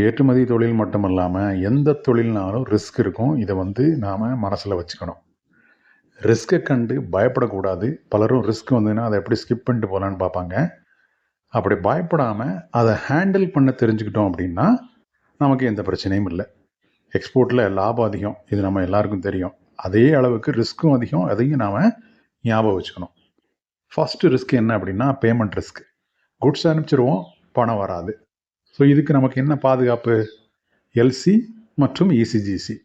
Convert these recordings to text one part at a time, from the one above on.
ஏற்றுமதி தொழில் மட்டும் இல்லாமல் எந்த தொழில்னாலும் ரிஸ்க் இருக்கும். இதை நாம் மனசில் வச்சுக்கணும். ரிஸ்க்கை கண்டு பயப்படக்கூடாது. பலரும் ரிஸ்க் வந்ததுன்னா அதை எப்படி ஸ்கிப் பண்ணிட்டு போகலான்னு பார்ப்பாங்க. அப்படி பயப்படாமல் அதை ஹேண்டில் பண்ண தெரிஞ்சுக்கிட்டோம் அப்படின்னா நமக்கு எந்த பிரச்சனையும் இல்லை. எக்ஸ்போர்ட்டில் லாபம் அதிகம், இது நம்ம எல்லாருக்கும் தெரியும். அதே அளவுக்கு ரிஸ்க்கும் அதிகம், அதையும் நாம் ஞாபகம் வச்சுக்கணும். ஃபஸ்ட்டு ரிஸ்க் என்ன அப்படின்னா பேமெண்ட் ரிஸ்க். குட்ஸ் அனுப்பிச்சிருவோம், பணம் வராது. ஸோ இதுக்கு நமக்கு என்ன பாதுகாப்பு? எல்சி மற்றும் இசிஜிசி.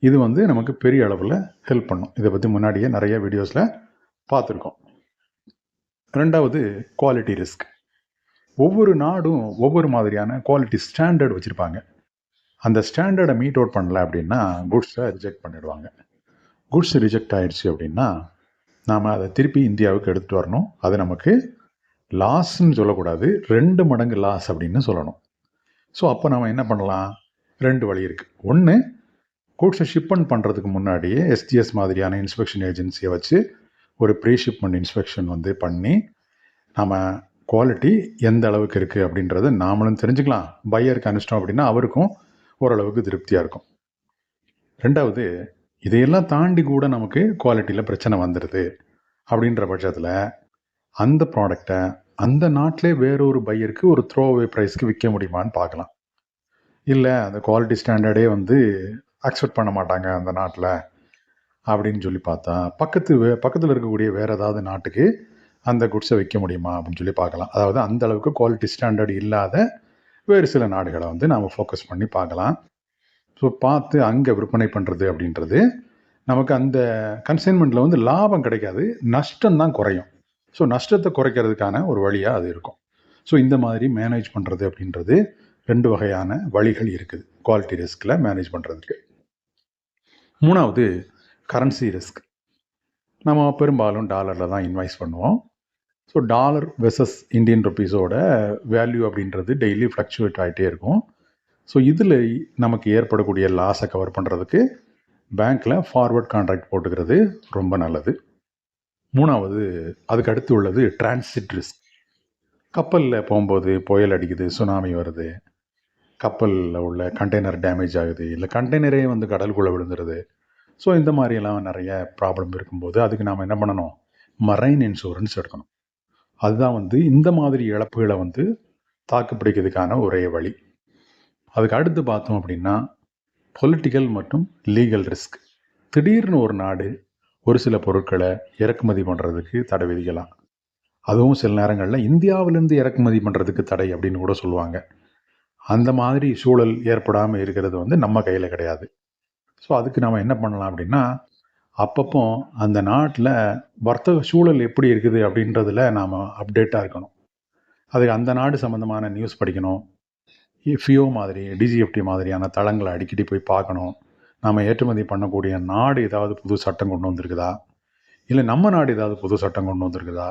இது நமக்கு பெரிய அளவில் ஹெல்ப் பண்ணும். இதை பற்றி முன்னாடியே நிறைய வீடியோஸில் பார்த்துருக்கோம். ரெண்டாவது குவாலிட்டி ரிஸ்க். ஒவ்வொரு நாடும் ஒவ்வொரு மாதிரியான குவாலிட்டி ஸ்டாண்டர்ட் வச்சுருப்பாங்க. அந்த ஸ்டாண்டர்டை மீட் அவுட் பண்ணல அப்படின்னா குட்ஸை ரிஜெக்ட் பண்ணிடுவாங்க. குட்ஸ் ரிஜெக்ட் ஆகிடுச்சு அப்படின்னா நாம் அதை திருப்பி இந்தியாவுக்கு எடுத்துகிட்டு வரணும். அது நமக்கு லாஸ்ன்னு சொல்லக்கூடாது, 2 மடங்கு லாஸ் அப்படின்னு சொல்லணும். ஸோ அப்போ நம்ம என்ன பண்ணலாம்? 2 வழி இருக்குது. ஒன்று, குட்ஸை ஷிப்மெண்ட் பண்ணுறதுக்கு முன்னாடியே எஸ்டிஎஸ் மாதிரியான இன்ஸ்பெக்ஷன் ஏஜென்சியை வச்சு ஒரு ப்ரீ ஷிப்மெண்ட் இன்ஸ்பெக்ஷன் பண்ணி நம்ம குவாலிட்டி எந்த அளவுக்கு இருக்குது அப்படின்றத நாமளும் தெரிஞ்சுக்கலாம். பையருக்கு அனுப்பிச்சிட்டோம் அப்படின்னா அவருக்கும் ஓரளவுக்கு திருப்தியாக இருக்கும். ரெண்டாவது, இதையெல்லாம் தாண்டி கூட நமக்கு குவாலிட்டியில் பிரச்சனை வந்துடுது அப்படின்ற பட்சத்தில் அந்த ப்ராடக்டை அந்த நாட்டிலே வேறொரு பையருக்கு ஒரு த்ரோ அவே ப்ரைஸ்க்கு விற்க முடியுமான்னு பார்க்கலாம். இல்லை அந்த குவாலிட்டி ஸ்டாண்டர்டே அக்செப்ட் பண்ண மாட்டாங்க அந்த நாட்டில் அப்படின்னு சொல்லி பார்த்தா பக்கத்தில் இருக்கக்கூடிய வேறு ஏதாவது நாட்டுக்கு அந்த குட்ஸை விற்க முடியுமா அப்படின்னு சொல்லி பார்க்கலாம். அதாவது அந்த அளவுக்கு குவாலிட்டி ஸ்டாண்டர்ட் இல்லாத வேறு சில நாடுகளை நாம் ஃபோக்கஸ் பண்ணி பார்க்கலாம். ஸோ பார்த்து அங்கே விற்பனை பண்ணுறது அப்படின்றது நமக்கு அந்த கன்சைன்மெண்ட்டில் லாபம் கிடைக்காது, நஷ்டம்தான் குறையும். ஸோ நஷ்டத்தை குறைக்கிறதுக்கான ஒரு வழியாக அது இருக்கும். ஸோ இந்த மாதிரி மேனேஜ் பண்ணுறது அப்படின்றது 2 வகையான வழிகள் இருக்குது குவாலிட்டி ரிஸ்கில் மேனேஜ் பண்ணுறதுக்கு. மூணாவது கரன்சி ரிஸ்க். நம்ம பெரும்பாலும் டாலரில் தான் இன்வைஸ் பண்ணுவோம். ஸோ டாலர் வெர்சஸ் இந்தியன் ருப்பீஸோட வேல்யூ அப்படின்றது டெய்லி ஃப்ளக்சுவேட் ஆகிட்டே இருக்கும். ஸோ இதில் நமக்கு ஏற்படக்கூடிய லாஸை கவர் பண்ணுறதுக்கு பேங்க்கில் ஃபார்வர்ட் கான்ட்ராக்ட் போட்டுக்கிறது ரொம்ப நல்லது. மூணாவது, அதுக்கு அடுத்து உள்ளது டிரான்சிட் ரிஸ்க். கப்பலில் போகும்போது புயல் அடிக்குது, சுனாமி வருது, கப்பலில் உள்ள கண்டெய்னர் டேமேஜ் ஆகுது, இல்லை கண்டெய்னரே கடலுக்குள்ளே விழுந்துருது. ஸோ இந்த மாதிரியெல்லாம் நிறைய ப்ராப்ளம் இருக்கும்போது அதுக்கு நாம் என்ன பண்ணணும்? மரைன் இன்சூரன்ஸ் எடுக்கணும். அதுதான் இந்த மாதிரி இழப்புகளை தாக்கு பிடிக்கிறதுக்கான ஒரே வழி. அதுக்கு அடுத்து பார்த்தோம் அப்படின்னா பொலிட்டிக்கல் மற்றும் லீகல் ரிஸ்க். திடீர்னு ஒரு நாடு ஒரு சில பொருட்களை இறக்குமதி பண்ணுறதுக்கு தடை விதிக்கலாம். அதுவும் சில நேரங்களில் இந்தியாவிலேருந்து இறக்குமதி பண்ணுறதுக்கு தடை அப்படின்னு கூட சொல்லுவாங்க. அந்த மாதிரி சூழல் ஏற்படாமல் இருக்கிறது நம்ம கையில் கிடையாது. ஸோ அதுக்கு நாம் என்ன பண்ணலாம் அப்படின்னா, அப்பப்போ அந்த நாட்டில் வர்த்தக சூழல் எப்படி இருக்குது அப்படின்றதுல நாம் அப்டேட்டாக இருக்கணும். அதுக்கு அந்த நாடு சம்மந்தமான நியூஸ் படிக்கணும். ஃபியோ மாதிரி, டிஜிஎஃப்டி மாதிரியான தளங்களை அடிக்கடி போய் பார்க்கணும். நாம் ஏற்றுமதி பண்ணக்கூடிய நாடு ஏதாவது புது சட்டம் கொண்டு வந்திருக்குதா, இல்லை நம்ம நாடு ஏதாவது புது சட்டம் கொண்டு வந்திருக்குதா,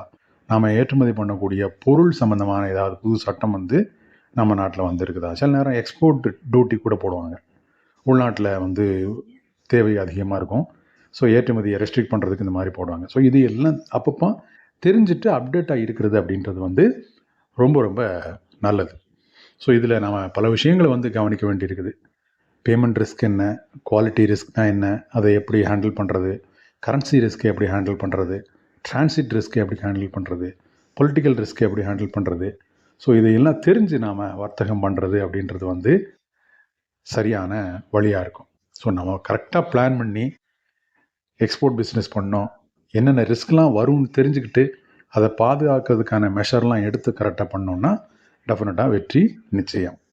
நாம் ஏற்றுமதி பண்ணக்கூடிய பொருள் சம்மந்தமான ஏதாவது புது சட்டம் நம்ம நாட்டில் வந்திருக்குதா. சில நேரம் எக்ஸ்போர்ட் டியூட்டி கூட போடுவாங்க. உள்நாட்டில் தேவை அதிகமாக இருக்கும். ஸோ ஏற்றுமதியை ரெஸ்ட்ரிக்ட் பண்ணுறதுக்கு இந்த மாதிரி போடுவாங்க. ஸோ இது எல்லாம் அப்பப்போ தெரிஞ்சுட்டு அப்டேட்டாக இருக்கிறது அப்படின்றது ரொம்ப ரொம்ப நல்லது. ஸோ இதில் நம்ம பல விஷயங்களை கவனிக்க வேண்டியிருக்குது. பேமெண்ட் ரிஸ்க் என்ன, குவாலிட்டி ரிஸ்க்னா என்ன, அதை எப்படி ஹேண்டில் பண்ணுறது, கரன்சி ரிஸ்க்கை எப்படி ஹேண்டில் பண்ணுறது, டிரான்சிட் ரிஸ்க்கை எப்படி ஹேண்டில் பண்ணுறது, பொலிட்டிக்கல் ரிஸ்க்கை எப்படி ஹேண்டில் பண்ணுறது. ஸோ இதையெல்லாம் தெரிஞ்சு நாம் வர்த்தகம் பண்ணுறது அப்படின்றது சரியான வழியாக இருக்கும். ஸோ நம்ம கரெக்டாக பிளான் பண்ணி எக்ஸ்போர்ட் பிஸ்னஸ் பண்ணோம், என்னென்ன ரிஸ்க்லாம் வரும்னு தெரிஞ்சுக்கிட்டு அதை பாதுகாக்கிறதுக்கான மெஷர்லாம் எடுத்து கரெக்டாக பண்ணோன்னா டெஃபினட்டாக வெற்றி நிச்சயம்.